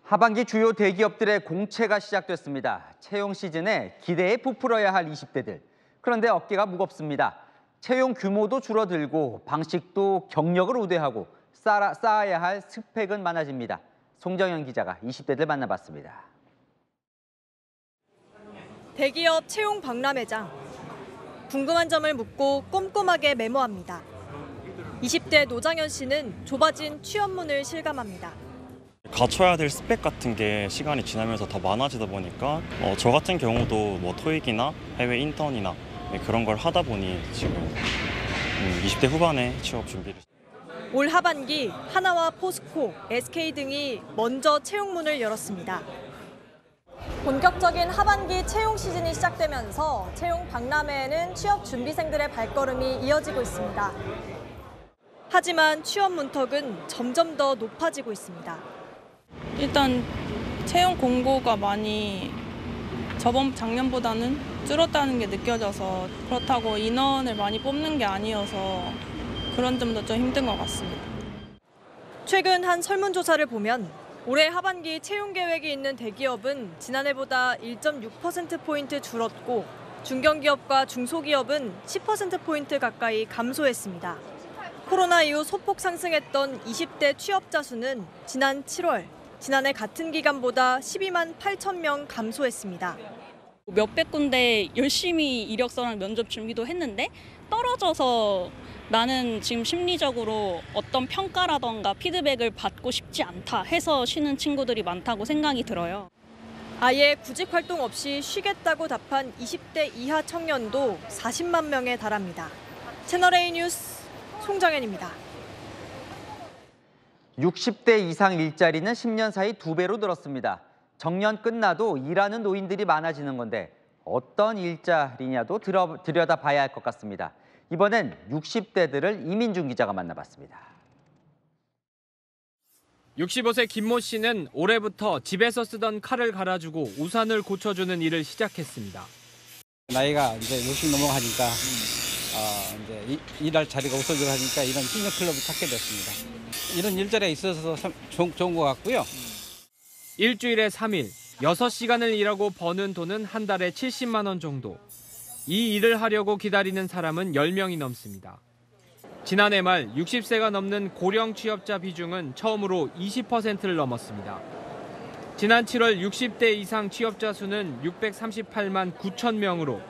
하반기 주요 대기업들의 공채가 시작됐습니다. 채용 시즌에 기대에 부풀어야 할 20대들. 그런데 어깨가 무겁습니다. 채용 규모도 줄어들고 방식도 경력을 우대하고 쌓아야 할 스펙은 많아집니다. 송정현 기자가 20대들 만나봤습니다. 대기업 채용 박람회장. 궁금한 점을 묻고 꼼꼼하게 메모합니다. 20대 노장현 씨는 좁아진 취업문을 실감합니다. 갖춰야 될 스펙 같은 게 시간이 지나면서 더 많아지다 보니까 저 같은 경우도 뭐 토익이나 해외 인턴이나 그런 걸 하다 보니 지금 20대 후반에 취업 준비를. 올 하반기 하나와 포스코, SK 등이 먼저 채용문을 열었습니다. 본격적인 하반기 채용 시즌이 시작되면서 채용 박람회에는 취업 준비생들의 발걸음이 이어지고 있습니다. 하지만 취업 문턱은 점점 더 높아지고 있습니다. 일단 채용 공고가 많이 작년보다는 줄었다는 게 느껴져서 그렇다고 인원을 많이 뽑는 게 아니어서 그런 점도 좀 힘든 것 같습니다. 최근 한 설문조사를 보면 올해 하반기 채용 계획이 있는 대기업은 지난해보다 1.6%포인트 줄었고 중견기업과 중소기업은 10%포인트 가까이 감소했습니다. 코로나 이후 소폭 상승했던 20대 취업자 수는 지난 7월, 지난해 같은 기간보다 12만 8천 명 감소했습니다. 몇백 군데 열심히 이력서랑 면접 준비도 했는데 떨어져서 나는 지금 심리적으로 어떤 평가라던가 피드백을 받고 싶지 않다 해서 쉬는 친구들이 많다고 생각이 들어요. 아예 구직 활동 없이 쉬겠다고 답한 20대 이하 청년도 40만 명에 달합니다. 채널A 뉴스 송정현입니다. 60대 이상 일자리는 10년 사이 2배로 늘었습니다. 정년 끝나도 일하는 노인들이 많아지는 건데 어떤 일자리냐도 들여다봐야 할 것 같습니다. 이번엔 60대들을 이민중 기자가 만나봤습니다. 65세 김모 씨는 올해부터 집에서 쓰던 칼을 갈아주고 우산을 고쳐주는 일을 시작했습니다. 나이가 이제 60 넘어가니까 이제 일할 자리가 없어지고 하니까 이런 시니어 클럽을 찾게 됐습니다. 이런 일자리가 있어서 참 좋은 것 같고요. 일주일에 3일, 6시간을 일하고 버는 돈은 한 달에 70만 원 정도. 이 일을 하려고 기다리는 사람은 10명이 넘습니다. 지난해 말 60세가 넘는 고령 취업자 비중은 처음으로 20%를 넘었습니다. 지난 7월 60대 이상 취업자 수는 638만 9천 명으로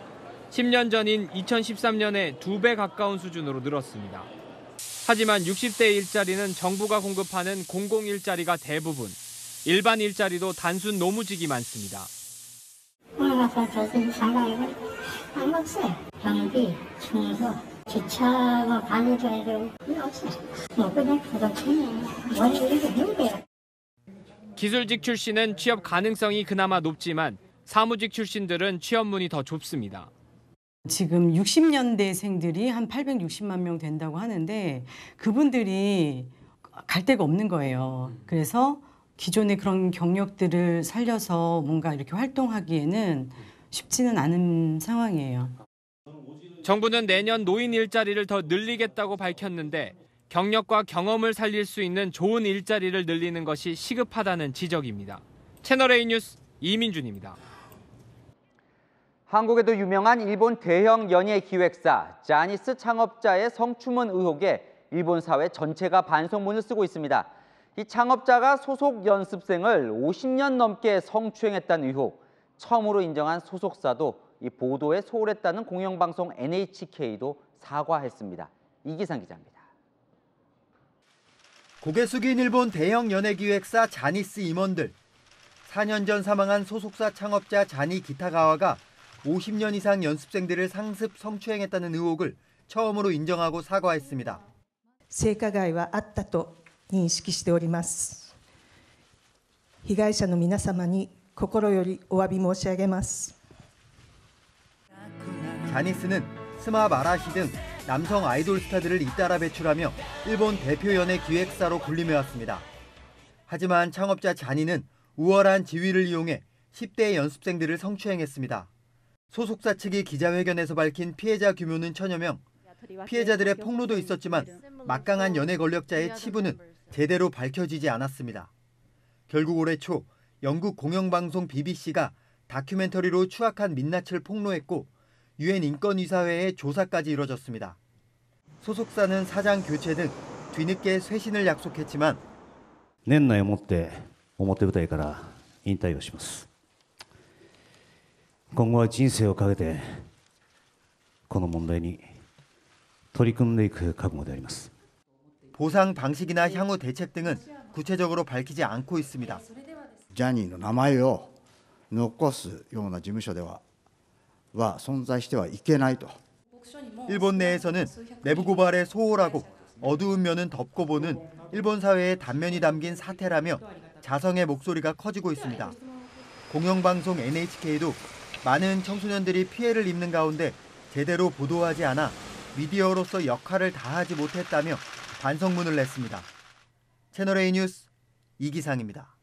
10년 전인 2013년에 2배 가까운 수준으로 늘었습니다. 하지만 60대 일자리는 정부가 공급하는 공공일자리가 대부분, 일반 일자리도 단순 노무직이 많습니다. 안 없어요. 경비, 청소, 주차 관리줘야 되고 없어요. 그냥 부동산이에요. 원래 이렇게 힘들어요. 기술직 출신은 취업 가능성이 그나마 높지만 사무직 출신들은 취업문이 더 좁습니다. 지금 60년대생들이 한 860만 명 된다고 하는데 그분들이 갈 데가 없는 거예요. 그래서 기존의 그런 경력들을 살려서 뭔가 이렇게 활동하기에는 쉽지는 않은 상황이에요. 정부는 내년 노인 일자리를 더 늘리겠다고 밝혔는데 경력과 경험을 살릴 수 있는 좋은 일자리를 늘리는 것이 시급하다는 지적입니다. 채널A 뉴스 이민준입니다. 한국에도 유명한 일본 대형 연예 기획사 자니스 창업자의 성추문 의혹에 일본 사회 전체가 반성문을 쓰고 있습니다. 이 창업자가 소속 연습생을 50년 넘게 성추행했다는 의혹, 처음으로 인정한 소속사도 이 보도에 소홀했다는 공영방송 NHK도 사과했습니다. 이기상 기자입니다. 고개 숙인 일본 대형 연예기획사 자니스 임원들. 4년 전 사망한 소속사 창업자 자니 기타가와가 50년 이상 연습생들을 상습 성추행했다는 의혹을 처음으로 인정하고 사과했습니다. 性加害はあったと認識しております。被害者の皆様に心よりお詫び申し上げます。 자니스는 스마 마라시 등 남성 아이돌 스타들을 잇따라 배출하며 일본 대표 연예 기획사로 군림해왔습니다. 하지만 창업자 자니는 우월한 지위를 이용해 10대 연습생들을 성추행했습니다. 소속사 측이 기자회견에서 밝힌 피해자 규모는 1000여 명. 피해자들의 폭로도 있었지만 막강한 연예 권력자의 치부는 제대로 밝혀지지 않았습니다. 결국 올해 초 영국 공영방송 BBC가 다큐멘터리로 추악한 민낯을 폭로했고 유엔 인권이사회의 조사까지 이뤄졌습니다. 소속사는 사장 교체 등 뒤늦게 쇄신을 약속했지만 年内をもって表舞台から引退をします。今後は人生をかけてこの問題に取り組んでいく覚悟であります。 보상 방식이나 향후 대책 등은 구체적으로 밝히지 않고 있습니다. ジャニーの名前を残すような事務所では存在してはいけないと. 일본 내에서는 내부 고발에 소홀하고 어두운 면은 덮고 보는 일본 사회의 단면이 담긴 사태라며 자성의 목소리가 커지고 있습니다. 공영방송 NHK도 많은 청소년들이 피해를 입는 가운데 제대로 보도하지 않아 미디어로서 역할을 다하지 못했다며 반성문을 냈습니다. 채널A 뉴스 이기상입니다.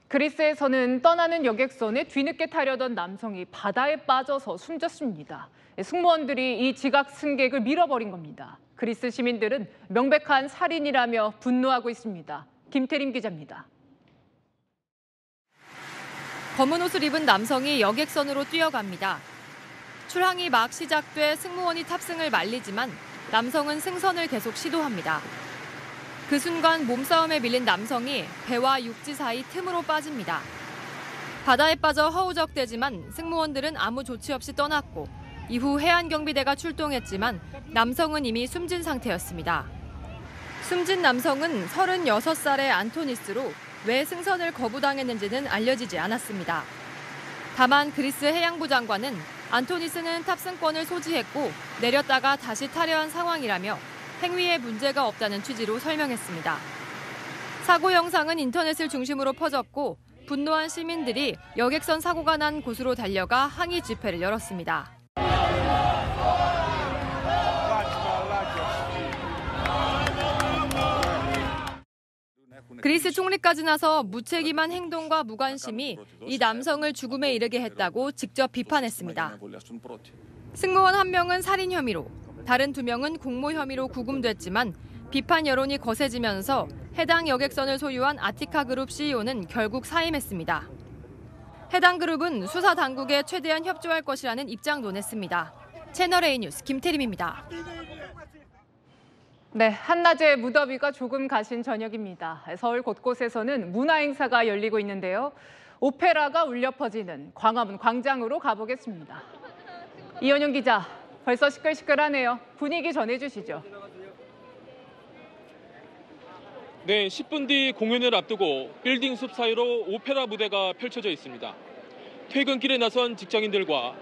그리스에서는 떠나는 여객선에 뒤늦게 타려던 남성이 바다에 빠져서 숨졌습니다. 승무원들이 이 지각 승객을 밀어버린 겁니다. 그리스 시민들은 명백한 살인이라며 분노하고 있습니다. 김태림 기자입니다. 검은 옷을 입은 남성이 여객선으로 뛰어갑니다. 출항이 막 시작돼 승무원이 탑승을 말리지만 남성은 승선을 계속 시도합니다. 그 순간 몸싸움에 밀린 남성이 배와 육지 사이 틈으로 빠집니다. 바다에 빠져 허우적대지만 승무원들은 아무 조치 없이 떠났고 이후 해안경비대가 출동했지만 남성은 이미 숨진 상태였습니다. 숨진 남성은 36살의 안토니스로 왜 승선을 거부당했는지는 알려지지 않았습니다. 다만 그리스 해양부 장관은 안토니스는 탑승권을 소지했고 내렸다가 다시 타려 한 상황이라며 행위에 문제가 없다는 취지로 설명했습니다. 사고 영상은 인터넷을 중심으로 퍼졌고 분노한 시민들이 여객선 사고가 난 곳으로 달려가 항의 집회를 열었습니다. 그리스 총리까지 나서 무책임한 행동과 무관심이 이 남성을 죽음에 이르게 했다고 직접 비판했습니다. 승무원 1명은 살인 혐의로, 다른 2명은 공모 혐의로 구금됐지만 비판 여론이 거세지면서 해당 여객선을 소유한 아티카 그룹 CEO는 결국 사임했습니다. 해당 그룹은 수사 당국에 최대한 협조할 것이라는 입장도 냈습니다. 채널A 뉴스 김태림입니다. 네, 한낮의 무더위가 조금 가신 저녁입니다. 서울 곳곳에서는 문화 행사가 열리고 있는데요. 오페라가 울려 퍼지는 광화문 광장으로 가보겠습니다. 이현영 기자, 벌써 시끌시끌하네요. 분위기 전해주시죠. 네, 10분 뒤 공연을 앞두고 빌딩 숲 사이로 오페라 무대가 펼쳐져 있습니다. 퇴근길에 나선 직장인들과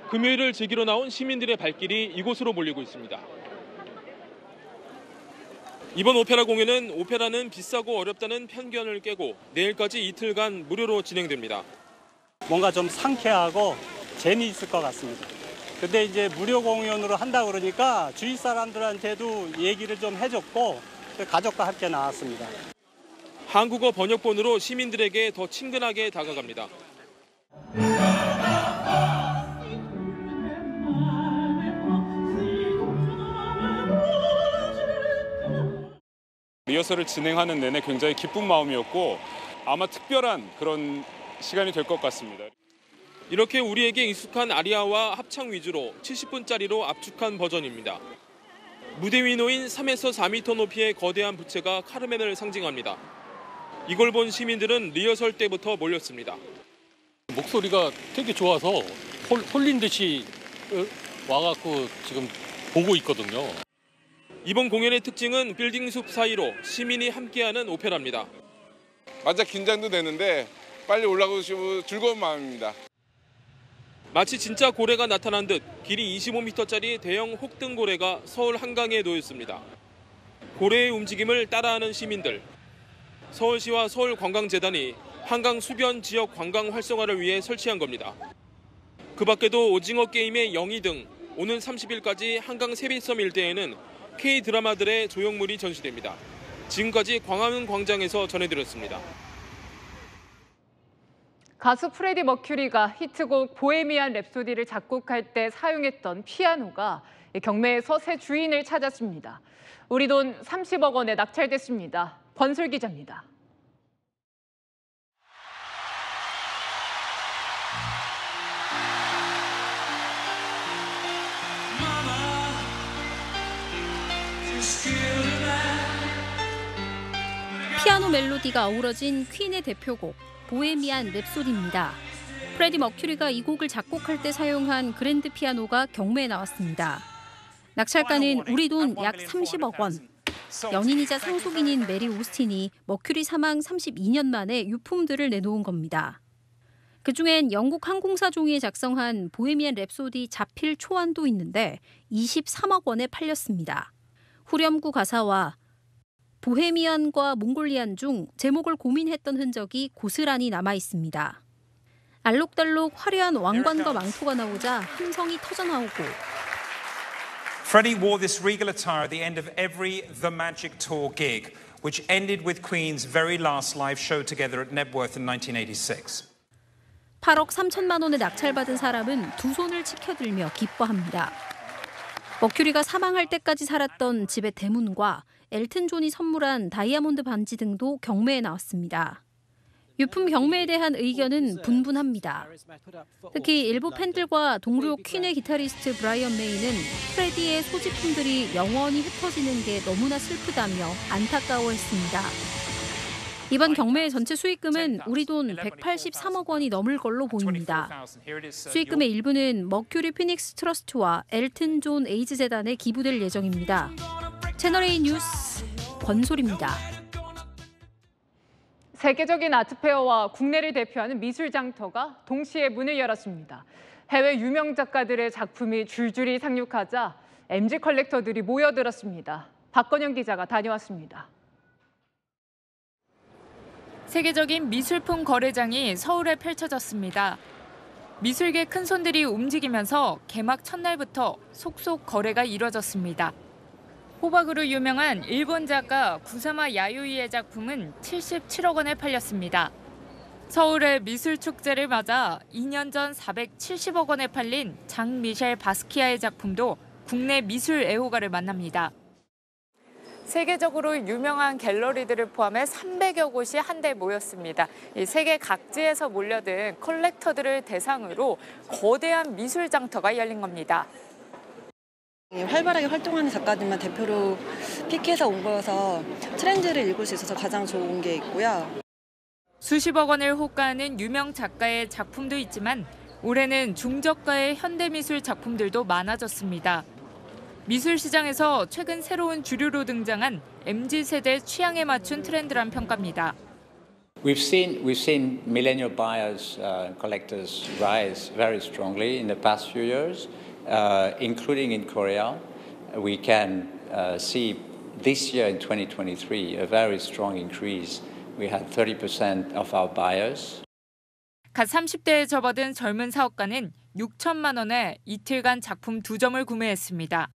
금요일을 즐기러 나온 시민들의 발길이 이곳으로 몰리고 있습니다. 이번 오페라 공연은 오페라는 비싸고 어렵다는 편견을 깨고 내일까지 이틀간 무료로 진행됩니다. 뭔가 좀 상쾌하고 재미있을 것 같습니다. 근데 이제 무료 공연으로 한다 그러니까 주위 사람들한테도 얘기를 좀 해줬고 가족과 함께 나왔습니다. 한국어 번역본으로 시민들에게 더 친근하게 다가갑니다. 리허설을 진행하는 내내 굉장히 기쁜 마음이었고 아마 특별한 그런 시간이 될 것 같습니다. 이렇게 우리에게 익숙한 아리아와 합창 위주로 70분짜리로 압축한 버전입니다. 무대 위 놓인 3에서 4m 높이의 거대한 부채가 카르멘을 상징합니다. 이걸 본 시민들은 리허설 때부터 몰렸습니다. 목소리가 되게 좋아서 홀린 듯이 와갖고 지금 보고 있거든요. 이번 공연의 특징은 빌딩 숲 사이로 시민이 함께하는 오페라입니다. 맞아 긴장도 되는데 빨리 올라가고 싶고 즐거운 마음입니다. 마치 진짜 고래가 나타난 듯 길이 25m짜리 대형 혹등 고래가 서울 한강에 놓였습니다. 고래의 움직임을 따라하는 시민들. 서울시와 서울관광재단이 한강 수변 지역 관광 활성화를 위해 설치한 겁니다. 그 밖에도 오징어 게임의 영희 등 오는 30일까지 한강 세빛섬 일대에는 K-드라마들의 조형물이 전시됩니다. 지금까지 광화문 광장에서 전해드렸습니다. 가수 프레디 머큐리가 히트곡 보헤미안 랩소디를 작곡할 때 사용했던 피아노가 경매에서 새 주인을 찾았습니다. 우리 돈 30억 원에 낙찰됐습니다. 권술 기자입니다. 피아노 멜로디가 어우러진 퀸의 대표곡 보헤미안 랩소디입니다. 프레디 머큐리가 이 곡을 작곡할 때 사용한 그랜드 피아노가 경매에 나왔습니다. 낙찰가는 우리 돈 약 30억 원. 연인이자 상속인인 메리 오스틴이 머큐리 사망 32년 만에 유품들을 내놓은 겁니다. 그중엔 영국 항공사 종이에 작성한 보헤미안 랩소디 자필 초안도 있는데 23억 원에 팔렸습니다. 후렴구 가사와 보헤미안과 몽골리안 중 제목을 고민했던 흔적이 고스란히 남아 있습니다. 알록달록 화려한 왕관과 망토가 나오자 함성이 터져나오고 Freddie wore this regal attire at the end of every The Magic Tour gig, which ended with Queen's very last live show together at Knebworth in 1986. 8억 3천만 원에 낙찰받은 사람은 두 손을 치켜들며 기뻐합니다. 머큐리가 사망할 때까지 살았던 집의 대문과 엘튼 존이 선물한 다이아몬드 반지 등도 경매에 나왔습니다. 유품 경매에 대한 의견은 분분합니다. 특히 일부 팬들과 동료 퀸의 기타리스트 브라이언 메이는 프레디의 소지품들이 영원히 흩어지는 게 너무나 슬프다며 안타까워했습니다. 이번 경매의 전체 수익금은 우리 돈 183억 원이 넘을 걸로 보입니다. 수익금의 일부는 머큐리 피닉스 트러스트와 엘튼 존 에이즈 재단에 기부될 예정입니다. 채널A 뉴스 권솔입니다. 세계적인 아트페어와 국내를 대표하는 미술 장터가 동시에 문을 열었습니다. 해외 유명 작가들의 작품이 줄줄이 상륙하자 MG 컬렉터들이 모여들었습니다. 박건영 기자가 다녀왔습니다. 세계적인 미술품 거래장이 서울에 펼쳐졌습니다. 미술계 큰손들이 움직이면서 개막 첫날부터 속속 거래가 이뤄졌습니다. 호박으로 유명한 일본 작가 구사마 야요이의 작품은 77억 원에 팔렸습니다. 서울의 미술축제를 맞아 2년 전 470억 원에 팔린 장 미셸 바스키아의 작품도 국내 미술 애호가를 만납니다. 세계적으로 유명한 갤러리들을 포함해 300여 곳이 한데 모였습니다. 이 세계 각지에서 몰려든 컬렉터들을 대상으로 거대한 미술 장터가 열린 겁니다. 활발하게 활동하는 작가들만 대표로 픽해서 온 거여서 트렌드를 읽을 수 있어서 가장 좋은 게 있고요. 수십억 원을 호가하는 유명 작가의 작품도 있지만 올해는 중저가의 현대미술 작품들도 많아졌습니다. 미술 시장에서 최근 새로운 주류로 등장한 MZ세대 취향에 맞춘 트렌드란 평가입니다. We've seen millennial buyers, collectors rise very strongly in the past few years, including in Korea. We can see this year in 2023 a very strong increase. We had 30% of our buyers. 갓 30대에 접어든 젊은 사업가는 6천만 원에 이틀간 작품 2점을 구매했습니다.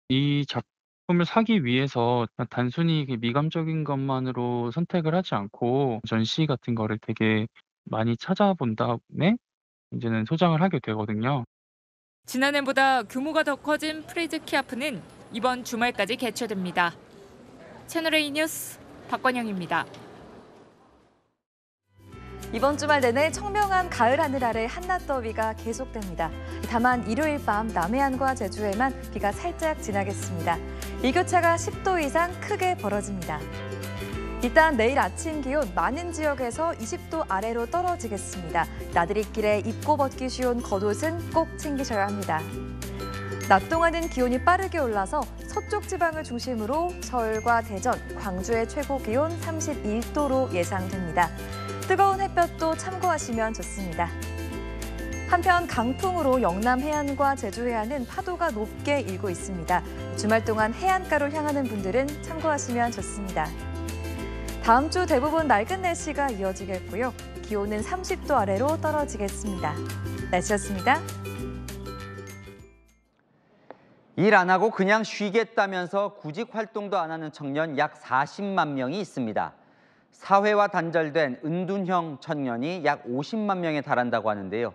이 작품을 사기 위해서 단순히 미감적인 것만으로 선택을 하지 않고 전시 같은 거를 되게 많이 찾아본 다음에 이제는 소장을 하게 되거든요. 지난해보다 규모가 더 커진 프리즈 키아프는 이번 주말까지 개최됩니다. 채널A 뉴스 박건영입니다. 이번 주말 내내 청명한 가을 하늘 아래 한낮 더위가 계속됩니다. 다만 일요일 밤 남해안과 제주에만 비가 살짝 지나겠습니다. 일교차가 10도 이상 크게 벌어집니다. 일단 내일 아침 기온 많은 지역에서 20도 아래로 떨어지겠습니다. 나들이길에 입고 벗기 쉬운 겉옷은 꼭 챙기셔야 합니다. 낮 동안은 기온이 빠르게 올라서 서쪽 지방을 중심으로 서울과 대전, 광주의 최고 기온 31도로 예상됩니다. 뜨거운 햇볕도 참고하시면 좋습니다. 한편 강풍으로 영남 해안과 제주 해안은 파도가 높게 일고 있습니다. 주말 동안 해안가로 향하는 분들은 참고하시면 좋습니다. 다음 주 대부분 맑은 날씨가 이어지겠고요. 기온은 30도 아래로 떨어지겠습니다. 날씨였습니다. 일 안 하고 그냥 쉬겠다면서 구직 활동도 안 하는 청년 약 40만 명이 있습니다. 사회와 단절된 은둔형 청년이 약 50만 명에 달한다고 하는데요.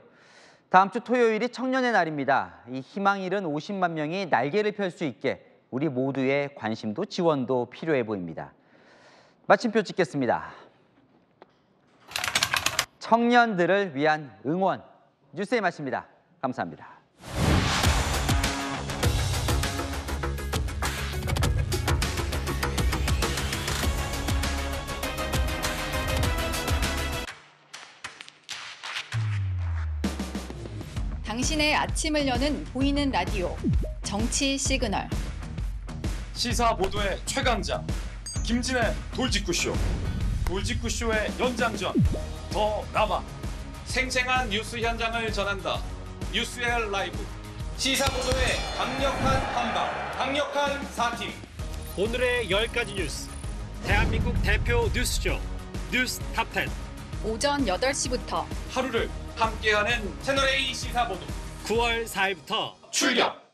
다음 주 토요일이 청년의 날입니다. 이 희망 잃은 50만 명이 날개를 펼 수 있게 우리 모두의 관심도 지원도 필요해 보입니다. 마침표 찍겠습니다. 청년들을 위한 응원, 뉴스의 맛입니다. 감사합니다. 당신의 아침을 여는 보이는 라디오, 정치 시그널. 시사 보도의 최강자, 김진애 돌직구쇼. 돌직구쇼의 연장전, 더 남아. 생생한 뉴스 현장을 전한다. 뉴스의 라이브. 시사 보도의 강력한 한방, 강력한 4팀. 오늘의 10가지 뉴스. 대한민국 대표 뉴스쇼, 뉴스 탑10. 오전 8시부터 하루를 함께하는 채널A 시사보도 9월 4일부터 출격!